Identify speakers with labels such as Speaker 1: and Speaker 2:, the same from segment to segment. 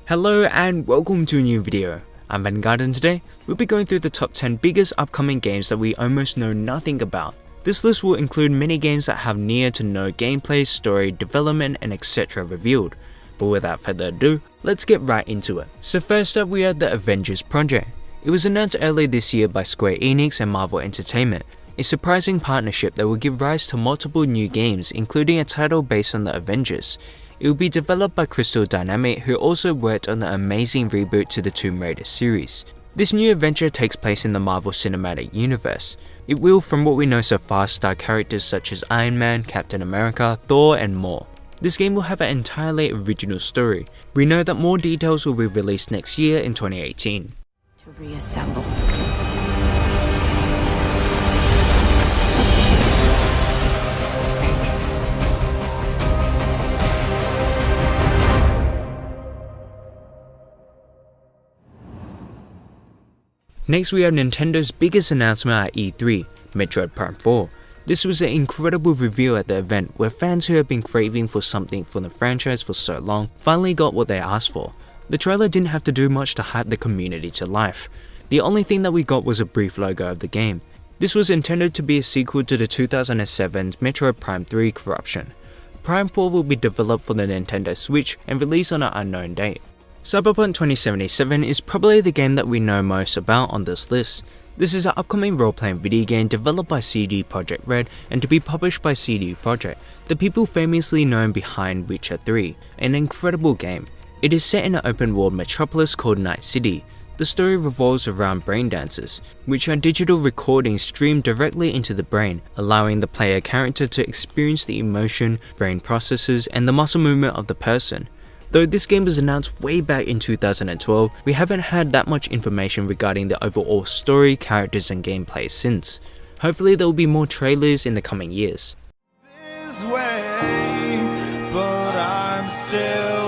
Speaker 1: Hello and welcome to a new video. I'm Vanguard and today we'll be going through the top 10 biggest upcoming games that we almost know nothing about. This list will include many games that have near to no gameplay, story, development and etc. revealed. But without further ado, let's get right into it. So first up we have the Avengers Project. It was announced earlier this year by Square Enix and Marvel Entertainment, a surprising partnership that will give rise to multiple new games including a title based on the Avengers. It will be developed by Crystal Dynamics, who also worked on the amazing reboot to the Tomb Raider series. This new adventure takes place in the Marvel Cinematic Universe. It will, from what we know so far, star characters such as Iron Man, Captain America, Thor and more. This game will have an entirely original story. We know that more details will be released next year in 2018.
Speaker 2: To reassemble.
Speaker 1: Next we have Nintendo's biggest announcement at E3, Metroid Prime 4. This was an incredible reveal at the event where fans who have been craving for something from the franchise for so long finally got what they asked for. The trailer didn't have to do much to hype the community to life. The only thing that we got was a brief logo of the game. This was intended to be a sequel to the 2007 Metroid Prime 3 Corruption. Prime 4 will be developed for the Nintendo Switch and released on an unknown date. Cyberpunk 2077 is probably the game that we know most about on this list. This is an upcoming role-playing video game developed by CD Projekt Red and to be published by CD Projekt, the people famously known behind Witcher 3, an incredible game. It is set in an open-world metropolis called Night City. The story revolves around brain dances, which are digital recordings streamed directly into the brain, allowing the player character to experience the emotion, brain processes, and the muscle movement of the person. Though this game was announced way back in 2012, we haven't had that much information regarding the overall story, characters and gameplay since. Hopefully there will be more trailers in the coming years.
Speaker 3: This way, but I'm still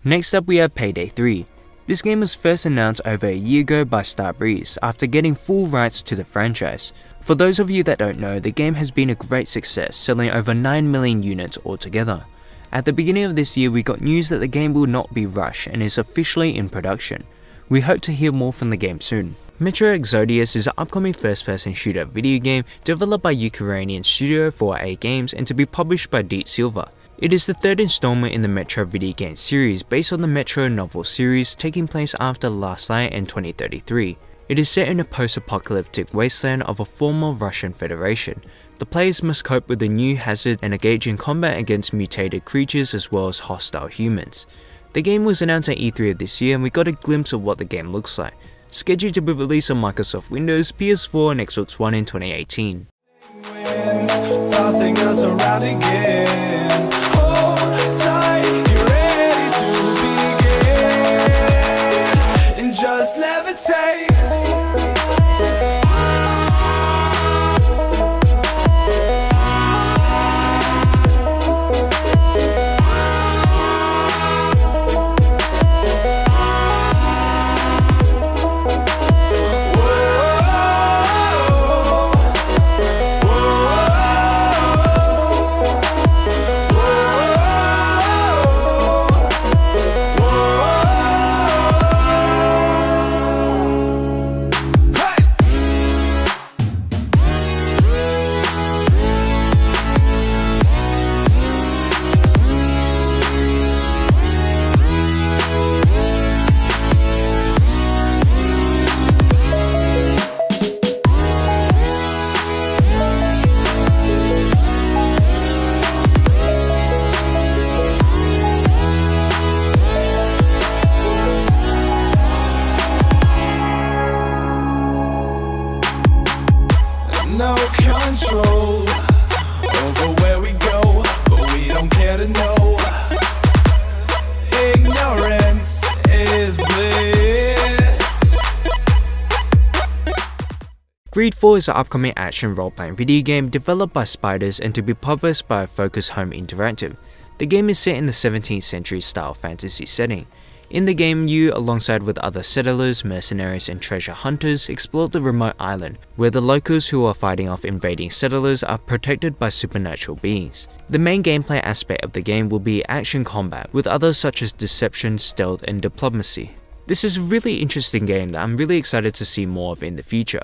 Speaker 1: Next up we have Payday 3. This game was first announced over a year ago by Starbreeze after getting full rights to the franchise. For those of you that don't know, the game has been a great success, selling over 9 million units altogether. At the beginning of this year we got news that the game will not be rushed and is officially in production. We hope to hear more from the game soon. Metro Exodus is an upcoming first-person shooter video game developed by Ukrainian studio 4A Games and to be published by Deep Silver. It is the third installment in the Metro video game series based on the Metro novel series taking place after Last Light in 2033. It is set in a post-apocalyptic wasteland of a former Russian Federation. The players must cope with the new hazard and engage in combat against mutated creatures as well as hostile humans. The game was announced at E3 of this year and we got a glimpse of what the game looks like. Scheduled to be released on Microsoft Windows, PS4 and Xbox One in 2018.
Speaker 3: tossing us around again. Hold tight, you're ready to begin, and just levitate. control over where we go, but we don't care to know. Ignorance is bliss.
Speaker 1: Greedfall is an upcoming action role-playing video game developed by Spiders and to be published by Focus Home Interactive. The game is set in the 17th century style fantasy setting. In the game, you, alongside with other settlers, mercenaries and treasure hunters, explore the remote island, where the locals who are fighting off invading settlers are protected by supernatural beings. The main gameplay aspect of the game will be action combat, with others such as deception, stealth and diplomacy. This is a really interesting game that I'm really excited to see more of in the future.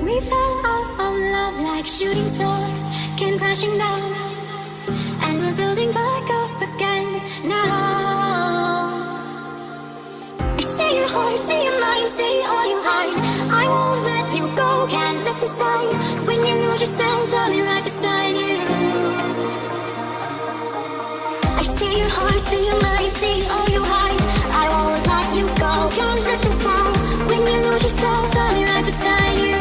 Speaker 2: We fell out of love like shooting stars, came crashing down, and we're building back up again now. Say your heart, say your mind, say all you hide. I won't let you go, can't let this die. When you lose yourself, I'll be right beside you. I say your heart, say your mind, say all you hide. I won't let you go, can't let this die. When you lose yourself, I'll be right beside you.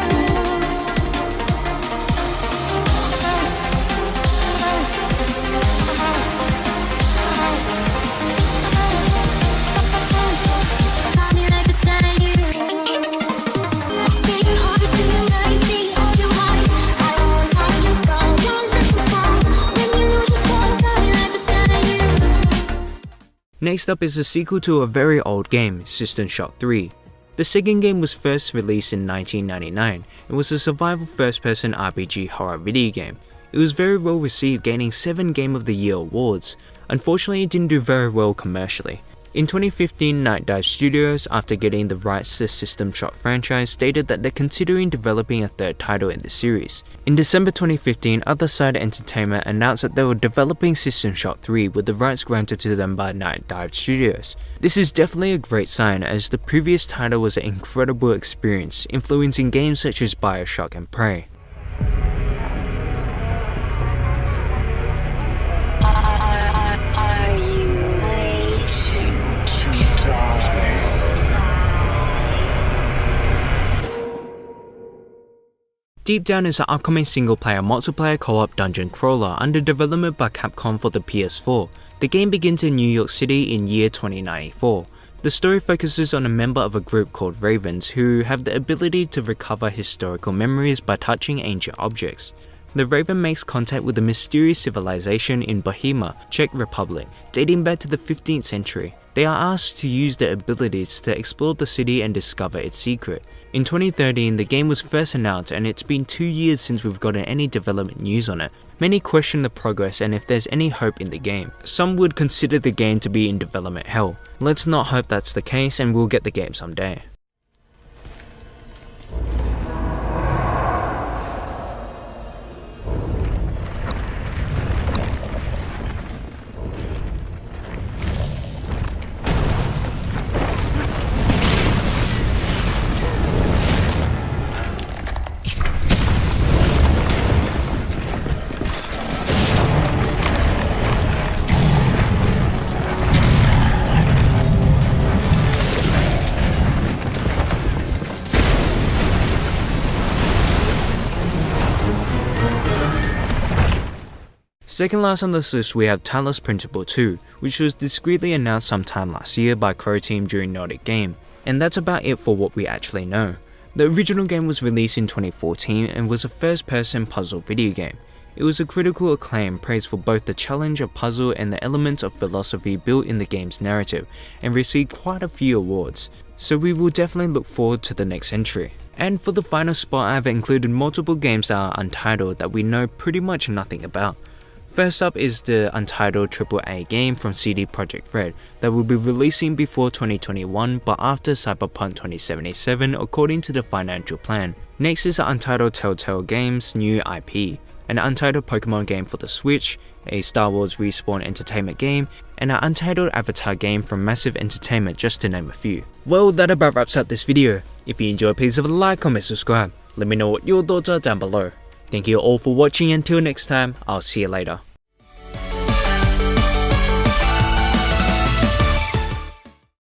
Speaker 1: Next up is a sequel to a very old game, System Shock 3. The second game was first released in 1999 and was a survival first-person RPG horror video game. It was very well received, gaining 7 Game of the Year awards. Unfortunately, it didn't do very well commercially. In 2015, Night Dive Studios, after getting the rights to the System Shock franchise, stated that they're considering developing a third title in the series. In December 2015, Other Side Entertainment announced that they were developing System Shock 3 with the rights granted to them by Night Dive Studios. This is definitely a great sign, as the previous title was an incredible experience, influencing games such as Bioshock and Prey. Deep Down is an upcoming single-player multiplayer co-op dungeon crawler under development by Capcom for the PS4. The game begins in New York City in year 2094. The story focuses on a member of a group called Ravens who have the ability to recover historical memories by touching ancient objects. The Raven makes contact with a mysterious civilization in Bohemia, Czech Republic, dating back to the 15th century. They are asked to use their abilities to explore the city and discover its secret. In 2013, the game was first announced, and it's been 2 years since we've gotten any development news on it. Many question the progress and if there's any hope in the game. Some would consider the game to be in development hell. Let's not hope that's the case, and we'll get the game someday. Second last on this list, we have Talos Principle 2, which was discreetly announced sometime last year by Crow Team during Nordic Game, and that's about it for what we actually know. The original game was released in 2014 and was a first-person puzzle video game. It was a critical acclaim, praised for both the challenge of puzzle and the elements of philosophy built in the game's narrative, and received quite a few awards, so we will definitely look forward to the next entry. And for the final spot, I've included multiple games that are untitled that we know pretty much nothing about. First up is the untitled AAA game from CD Projekt Red that will be releasing before 2021 but after Cyberpunk 2077 according to the financial plan. Next is the untitled Telltale Games new IP, an untitled Pokemon game for the Switch, a Star Wars Respawn Entertainment game, and an untitled Avatar game from Massive Entertainment, just to name a few. Well, that about wraps up this video. If you enjoyed, please leave a like, comment, subscribe. Let me know what your thoughts are down below. Thank you all for watching. Until next time, I'll see you later.